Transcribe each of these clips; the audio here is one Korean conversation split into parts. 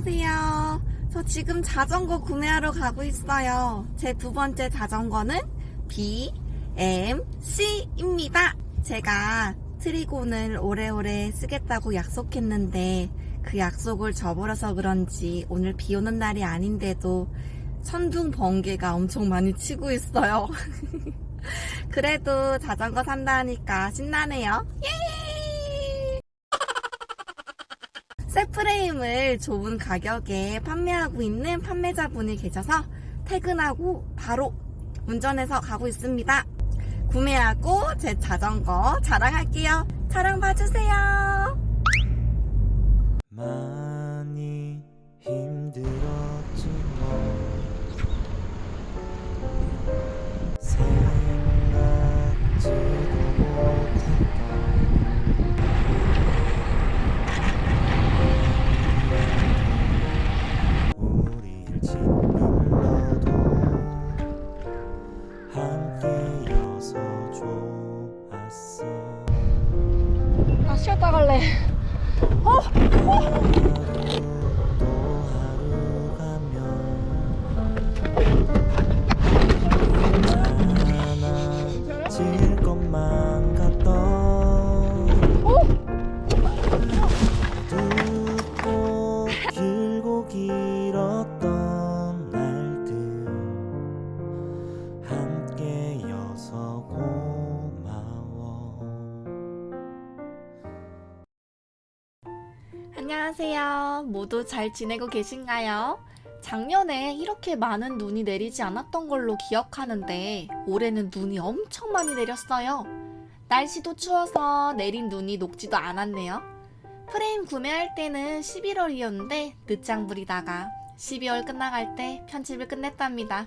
안녕하세요. 저 지금 자전거 구매하러 가고 있어요. 제 두 번째 자전거는 BMC입니다. 제가 트리곤을 오래오래 쓰겠다고 약속했는데 그 약속을 저버려서 그런지 오늘 비 오는 날이 아닌데도 천둥 번개가 엄청 많이 치고 있어요. 그래도 자전거 산다니까 신나네요. 예! 새 프레임을 좋은 가격에 판매하고 있는 판매자분이 계셔서 퇴근하고 바로 운전해서 가고 있습니다. 구매하고 제 자전거 자랑할게요. 촬영 봐주세요. 많이 힘들었지 뭐 생각지도 못했던 우릴 짓눌러도 함께여서 좋았어. 나 쉬었다 갈래. 또 하루 가면 괜찮아질 것만 같던 어둡고 길고 길었던 날들 함께여서 고마워. 안녕하세요. 모두 잘 지내고 계신가요? 작년에 이렇게 많은 눈이 내리지 않았던 걸로 기억하는데 올해는 눈이 엄청 많이 내렸어요. 날씨도 추워서 내린 눈이 녹지도 않았네요. 프레임 구매할 때는 11월이었는데 늦장 부리다가 12월 끝나갈 때 편집을 끝냈답니다.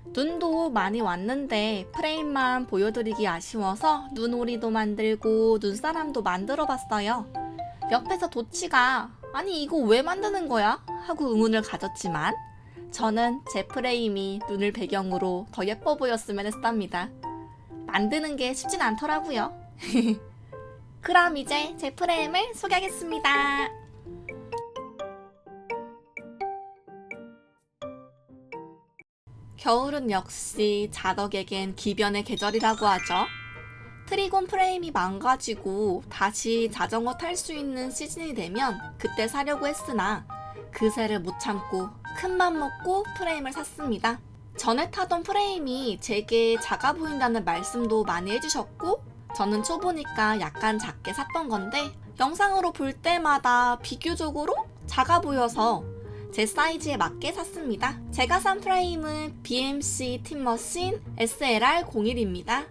눈도 많이 왔는데 프레임만 보여드리기 아쉬워서 눈오리도 만들고 눈사람도 만들어 봤어요. 옆에서 도치가 아니 이거 왜 만드는 거야? 하고 의문을 가졌지만 저는 제 프레임이 눈을 배경으로 더 예뻐 보였으면 했답니다. 만드는 게 쉽진 않더라고요. 그럼 이제 제 프레임을 소개하겠습니다. 겨울은 역시 자덕에겐 기변의 계절이라고 하죠. 트리곤 프레임이 망가지고 다시 자전거 탈 수 있는 시즌이 되면 그때 사려고 했으나 그새를 못 참고 큰맘 먹고 프레임을 샀습니다. 전에 타던 프레임이 제게 작아 보인다는 말씀도 많이 해주셨고 저는 초보니까 약간 작게 샀던 건데 영상으로 볼 때마다 비교적으로 작아 보여서 제 사이즈에 맞게 샀습니다. 제가 산 프레임은 BMC 팀머신 SLR01입니다.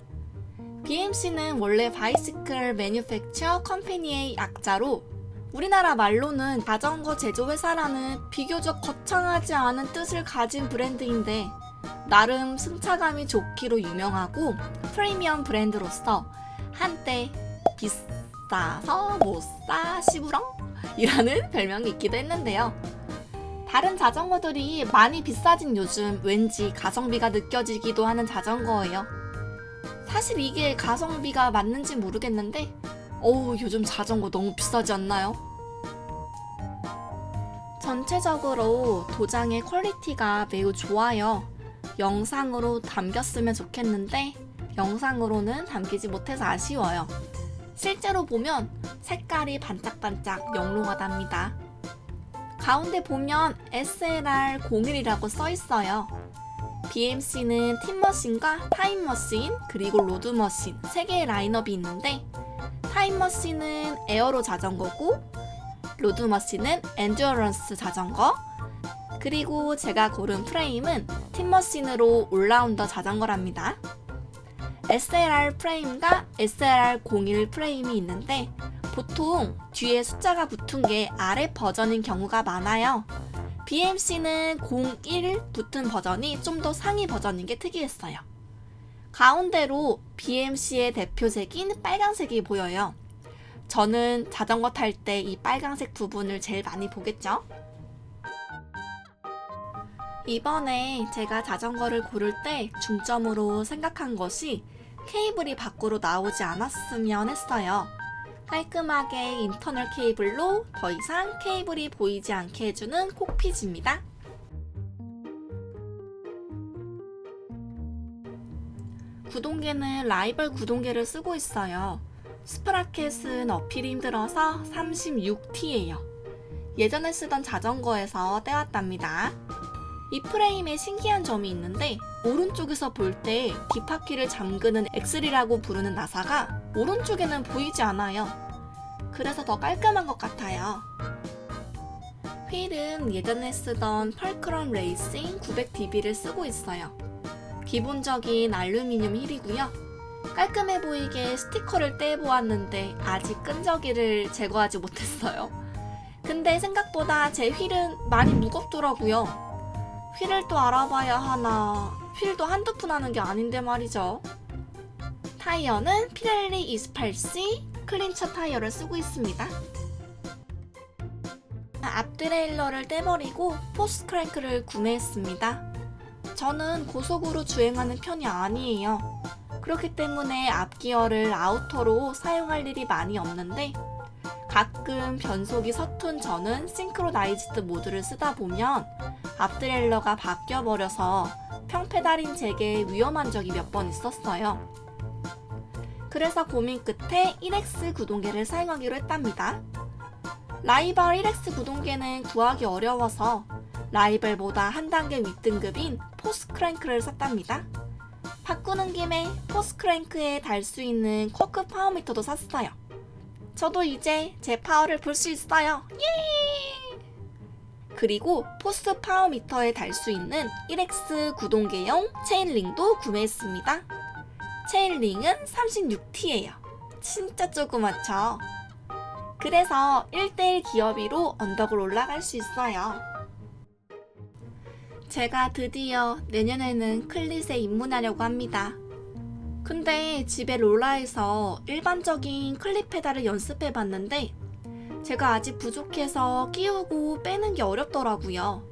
BMC는 원래 바이시클 매뉴팩처 컴퍼니의 약자로 우리나라 말로는 자전거 제조 회사라는 비교적 거창하지 않은 뜻을 가진 브랜드인데 나름 승차감이 좋기로 유명하고 프리미엄 브랜드로서 한때 비싸서 못사 시부렁? 이라는 별명이 있기도 했는데요. 다른 자전거들이 많이 비싸진 요즘 왠지 가성비가 느껴지기도 하는 자전거예요. 사실 이게 가성비가 맞는지 모르겠는데 요즘 자전거 너무 비싸지 않나요? 전체적으로 도장의 퀄리티가 매우 좋아요. 영상으로 담겼으면 좋겠는데 영상으로는 담기지 못해서 아쉬워요. 실제로 보면 색깔이 반짝반짝 영롱하답니다. 가운데 보면 SLR01이라고 써있어요. BMC는 팀머신과 타임머신 그리고 로드머신 3개의 라인업이 있는데 타임머신은 에어로 자전거고 로드머신은 엔듀어런스 자전거 그리고 제가 고른 프레임은 팀머신으로 올라운더 자전거랍니다. SLR 프레임과 SLR01 프레임이 있는데 보통 뒤에 숫자가 붙은 게 아래 버전인 경우가 많아요. BMC는 01 붙은 버전이 좀 더 상위 버전인 게 특이했어요. 가운데로 BMC의 대표색인 빨간색이 보여요. 저는 자전거 탈 때 이 빨간색 부분을 제일 많이 보겠죠? 이번에 제가 자전거를 고를 때 중점으로 생각한 것이 케이블이 밖으로 나오지 않았으면 했어요. 깔끔하게 인터널 케이블로 더 이상 케이블이 보이지 않게 해주는 콕핏입니다. 구동계는 라이벌 구동계를 쓰고 있어요. 스프라켓은 어필이 힘들어서 36T예요. 예전에 쓰던 자전거에서 떼왔답니다. 이 프레임에 신기한 점이 있는데 오른쪽에서 볼 때 뒷바퀴를 잠그는 엑슬이라고 부르는 나사가 오른쪽에는 보이지 않아요. 그래서 더 깔끔한 것 같아요. 휠은 예전에 쓰던 펄크럼 레이싱 900DB를 쓰고 있어요. 기본적인 알루미늄 휠이고요. 깔끔해 보이게 스티커를 떼보았는데 아직 끈적이를 제거하지 못했어요. 근데 생각보다 제 휠은 많이 무겁더라고요. 휠을 또 알아봐야 하나. 휠도 한두 푼 하는 게 아닌데 말이죠. 타이어는 피렐리 28C 클린처 타이어를 쓰고 있습니다. 앞 트레일러를 떼버리고 포스 크랭크를 구매했습니다. 저는 고속으로 주행하는 편이 아니에요. 그렇기 때문에 앞기어를 아우터로 사용할 일이 많이 없는데 가끔 변속이 서툰 저는 싱크로나이즈드 모드를 쓰다 보면 앞트레일러가 바뀌어버려서 평페달인 제게 위험한 적이 몇 번 있었어요. 그래서 고민 끝에 1X 구동계를 사용하기로 했답니다. 라이벌 1X 구동계는 구하기 어려워서 라이벌보다 한 단계 윗등급인 포스 크랭크를 샀답니다. 바꾸는 김에 포스 크랭크에 달 수 있는 쿼크 파워미터도 샀어요. 저도 이제 제 파워를 볼 수 있어요. 예! 그리고 포스 파워미터에 달 수 있는 1X 구동계용 체인링도 구매했습니다. 체인링은 36T예요. 진짜 조그맣죠? 그래서 1:1 기어비로 언덕을 올라갈 수 있어요. 제가 드디어 내년에는 클릿에 입문하려고 합니다. 근데 집에 롤라에서 일반적인 클릿 페달을 연습해봤는데 제가 아직 부족해서 끼우고 빼는 게 어렵더라고요.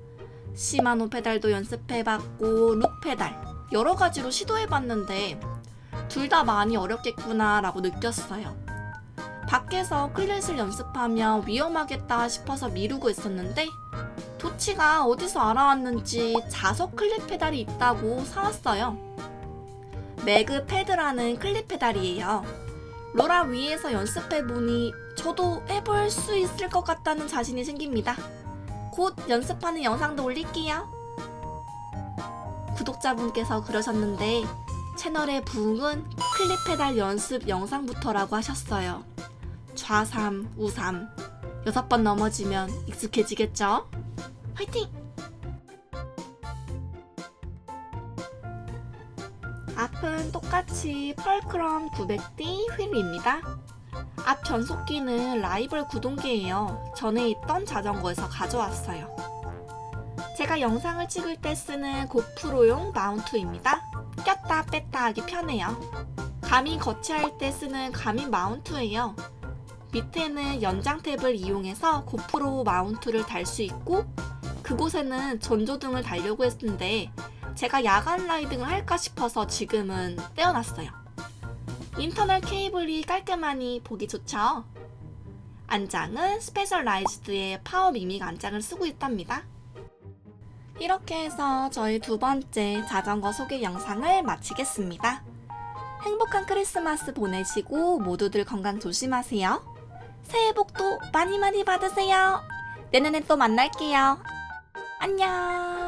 시마노 페달도 연습해봤고 룩 페달 여러 가지로 시도해봤는데 둘 다 많이 어렵겠구나 라고 느꼈어요. 밖에서 클릿을 연습하면 위험하겠다 싶어서 미루고 있었는데 도치가 어디서 알아왔는지 자석 클릿 페달이 있다고 사왔어요. 매그 패드라는 클릿 페달이에요. 로라 위에서 연습해보니 저도 해볼 수 있을 것 같다는 자신이 생깁니다. 곧 연습하는 영상도 올릴게요. 구독자분께서 그러셨는데 채널의 부흥은 클릿 페달 연습 영상부터라고 하셨어요. 좌삼, 우삼 6번 넘어지면 익숙해지겠죠? 화이팅! 앞은 똑같이 펄크럼 900D 휠입니다. 앞 변속기는 라이벌 구동계예요. 전에 있던 자전거에서 가져왔어요. 제가 영상을 찍을 때 쓰는 고프로용 마운트입니다. 꼈다 뺐다 하기 편해요. 감이 거치할 때 쓰는 감인 마운트예요. 밑에는 연장 탭을 이용해서 고프로 마운트를 달 수 있고 그곳에는 전조등을 달려고 했는데 제가 야간 라이딩을 할까 싶어서 지금은 떼어놨어요. 인터널 케이블이 깔끔하니 보기 좋죠? 안장은 스페셜라이즈드의 파워 미믹 안장을 쓰고 있답니다. 이렇게 해서 저희 두 번째 자전거 소개 영상을 마치겠습니다. 행복한 크리스마스 보내시고 모두들 건강 조심하세요. 새해 복도 많이 많이 받으세요. 내년에 또 만날게요. 안녕.